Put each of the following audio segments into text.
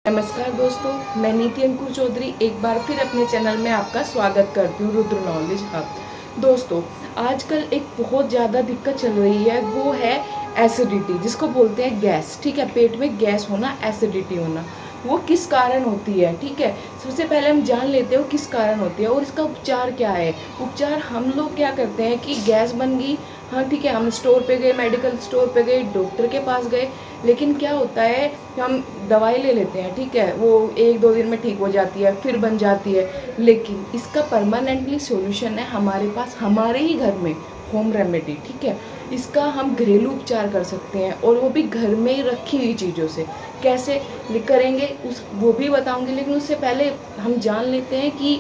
नमस्कार दोस्तों, मैं नीति अंकुर चौधरी एक बार फिर अपने चैनल में आपका स्वागत करती हूँ रुद्र नॉलेज हब। दोस्तों, आजकल एक बहुत ज़्यादा दिक्कत चल रही है, वो है एसिडिटी, जिसको बोलते हैं गैस। ठीक है, पेट में गैस होना, एसिडिटी होना, वो किस कारण होती है। ठीक है, सबसे पहले हम जान लेते हो किस कारण होती है और इसका उपचार क्या है। उपचार हम लोग क्या करते हैं कि गैस बन गई, हाँ ठीक है, हम स्टोर पे गए, मेडिकल स्टोर पे गए, डॉक्टर के पास गए, लेकिन क्या होता है हम दवाई ले लेते हैं। ठीक है, वो 1-2 दिन में ठीक हो जाती है, फिर बन जाती है, लेकिन इसका परमानेंटली सॉल्यूशन है हमारे पास, हमारे ही घर में होम रेमेडी। ठीक है, इसका हम घरेलू उपचार कर सकते हैं और वो भी घर में ही रखी हुई चीज़ों से। कैसे करेंगे वो भी बताऊंगी, लेकिन उससे पहले हम जान लेते हैं कि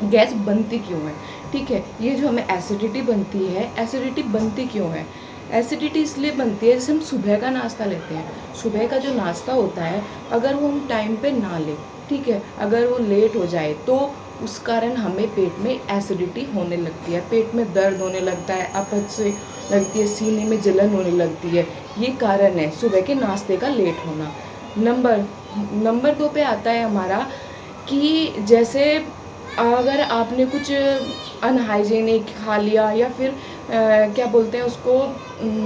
गैस बनती क्यों है। ठीक है, ये जो हमें एसिडिटी बनती है, एसिडिटी बनती क्यों है। एसिडिटी इसलिए बनती है, जैसे हम सुबह का नाश्ता लेते हैं, सुबह का जो नाश्ता होता है अगर वो हम टाइम पे ना लें, ठीक है, अगर वो लेट हो जाए तो उस कारण हमें पेट में एसिडिटी होने लगती है, पेट में दर्द होने लगता है, अपच से लगती है, सीने में जलन होने लगती है। ये कारण है सुबह के नाश्ते का लेट होना। नंबर 2 पे आता है हमारा कि जैसे अगर आपने कुछ अनहाइजीनिक खा लिया या फिर क्या बोलते हैं उसको,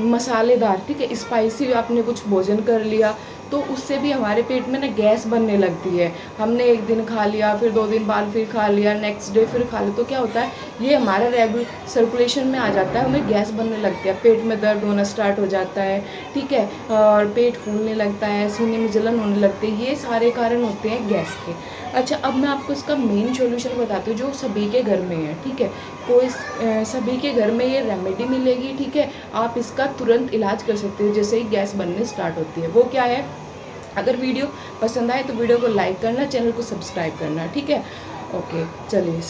मसालेदार, ठीक है, स्पाइसी आपने कुछ भोजन कर लिया, तो उससे भी हमारे पेट में ना गैस बनने लगती है। हमने एक दिन खा लिया, फिर 2 दिन बाद फिर खा लिया, नेक्स्ट डे फिर खा लिया, तो क्या होता है ये हमारा रेगुलर सर्कुलेशन में आ जाता है, हमें गैस बनने लगती है, पेट में दर्द होना स्टार्ट हो जाता है। ठीक है, और पेट फूलने लगता है, सीने में जलन होने लगती है, ये सारे कारण होते हैं गैस के। अच्छा, अब मैं आपको इसका मेन सॉल्यूशन बताती हूँ जो सभी के घर में है। ठीक है, कोई सभी के घर में ये रेमेडी मिलेगी। ठीक है, आप इसका तुरंत इलाज कर सकते हो जैसे ही गैस बनने स्टार्ट होती है। वो क्या है, अगर वीडियो पसंद आए तो वीडियो को लाइक करना, चैनल को सब्सक्राइब करना। ठीक है, ओके, चलिए।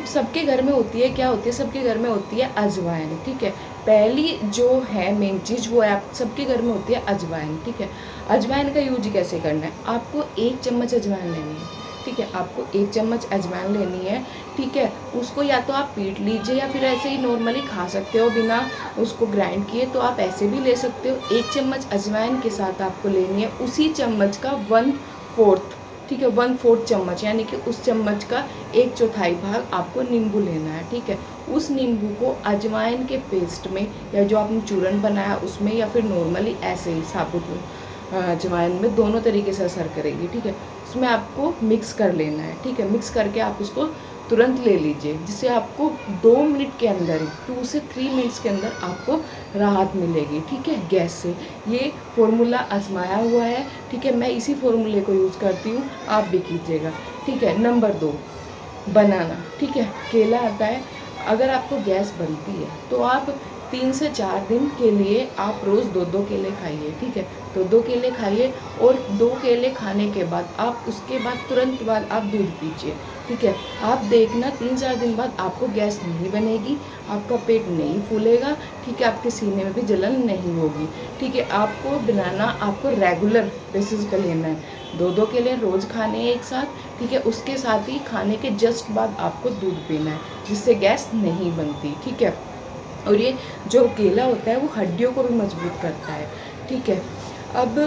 सबके घर में होती है, क्या होती है, सबके घर में होती है अजवाइन। ठीक है, पहली जो है मेन चीज़ वो है आप सबके घर में होती है अजवाइन। ठीक है, अजवाइन का यूज कैसे करना है, आपको 1 चम्मच अजवाइन लेनी है। ठीक है, आपको 1 चम्मच अजवाइन लेनी है। ठीक है, उसको या तो आप पीट लीजिए या फिर ऐसे ही नॉर्मली खा सकते हो बिना उसको ग्राइंड किए, तो आप ऐसे भी ले सकते हो। 1 चम्मच अजवाइन के साथ आपको लेनी है उसी चम्मच का 1/4, ठीक है, 1/4 चम्मच, यानी कि उस चम्मच का 1/4 भाग आपको नींबू लेना है। ठीक है, उस नींबू को अजवाइन के पेस्ट में या जो आपने चूरन बनाया उसमें या फिर नॉर्मली ऐसे ही साबुत अजवाइन में, दोनों तरीके से असर करेगी। ठीक है, उसमें आपको मिक्स कर लेना है। ठीक है, मिक्स करके आप उसको तुरंत ले लीजिए, जिससे आपको 2 मिनट के अंदर ही, 2 से 3 मिनट्स के अंदर आपको राहत मिलेगी। ठीक है, गैस से। ये फॉर्मूला आजमाया हुआ है। ठीक है, मैं इसी फॉर्मूले को यूज़ करती हूँ, आप भी कीजिएगा। ठीक है, नंबर 2, बनाना। ठीक है, केला आता है, अगर आपको गैस बनती है तो आप 3 से 4 दिन के लिए आप रोज़ 2-2 केले खाइए। ठीक है, 2-2 केले खाइए और 2 केले खाने के बाद आप उसके बाद तुरंत बाद आप दूध पीजिए। ठीक है, आप देखना 3-4 दिन बाद आपको गैस नहीं बनेगी, आपका पेट नहीं फूलेगा। ठीक है, आपके सीने में भी जलन नहीं होगी। ठीक है, आपको बनाना आपको रेगुलर बेसिस पे लेना है, 2-2 केले रोज़ खाने हैं एक साथ। ठीक है, उसके साथ ही खाने के जस्ट बाद आपको दूध पीना है, जिससे गैस नहीं बनती। ठीक है, और ये जो केला होता है वो हड्डियों को भी मजबूत करता है। ठीक है, अब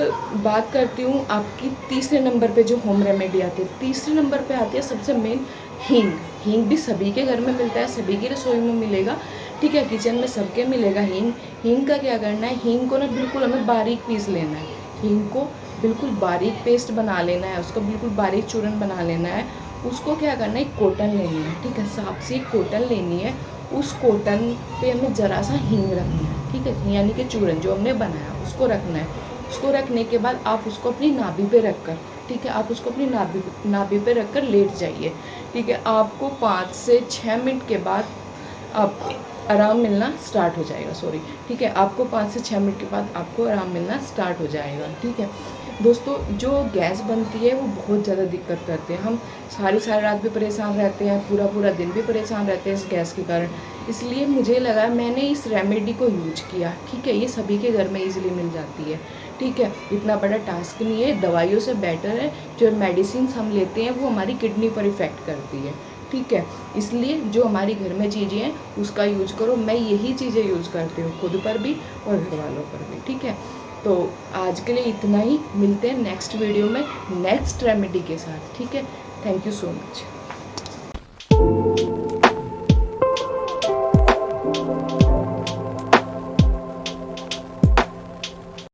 बात करती हूँ आपकी तीसरे नंबर पे जो होम रेमेडी आती है। तीसरे नंबर पे आती है सबसे मेन हींग। हींग भी सभी के घर में मिलता है, सभी की रसोई में मिलेगा। ठीक है, किचन में सबके मिलेगा हींग। हींग का क्या करना है, हींग को ना बिल्कुल हमें बारीक पीस लेना है, हींग को बिल्कुल बारीक पेस्ट बना लेना है, उसका बिल्कुल बारीक चूरन बना लेना है। उसको क्या करना है, कॉटन लेनी है। ठीक है, साफ सी कॉटन लेनी है, उस कॉटन पे हमें ज़रा सा हींग रखना है। ठीक है, यानी कि चूरन जो हमने बनाया उसको रखना है। उसको रखने के बाद आप उसको अपनी नाभि पे रख कर, ठीक है, आप उसको अपनी नाभि पे रख कर लेट जाइए। ठीक है, आपको 5 से 6 मिनट के बाद आपको आराम मिलना स्टार्ट हो जाएगा। सॉरी, ठीक है, आपको 5 से 6 मिनट के बाद आपको आराम मिलना स्टार्ट हो जाएगा। ठीक है दोस्तों, जो गैस बनती है वो बहुत ज़्यादा दिक्कत करते हैं, हम सारी रात भी परेशान रहते हैं, पूरा पूरा दिन भी परेशान रहते हैं इस गैस के कारण। इसलिए मुझे लगा, मैंने इस रेमेडी को यूज किया। ठीक है, ये सभी के घर में इजीली मिल जाती है। ठीक है, इतना बड़ा टास्क नहीं है, दवाइयों से बेटर है। जो मेडिसिन हम लेते हैं वो हमारी किडनी पर इफ़ेक्ट करती है। ठीक है, इसलिए जो हमारी घर में चीज़ें हैं उसका यूज करो। मैं यही चीज़ें यूज़ करती हूँ खुद पर भी और घर वालों पर भी। ठीक है, तो आज के लिए इतना ही, मिलते हैं नेक्स्ट वीडियो में नेक्स्ट रेमेडी के साथ, ठीक है। Thank you so much.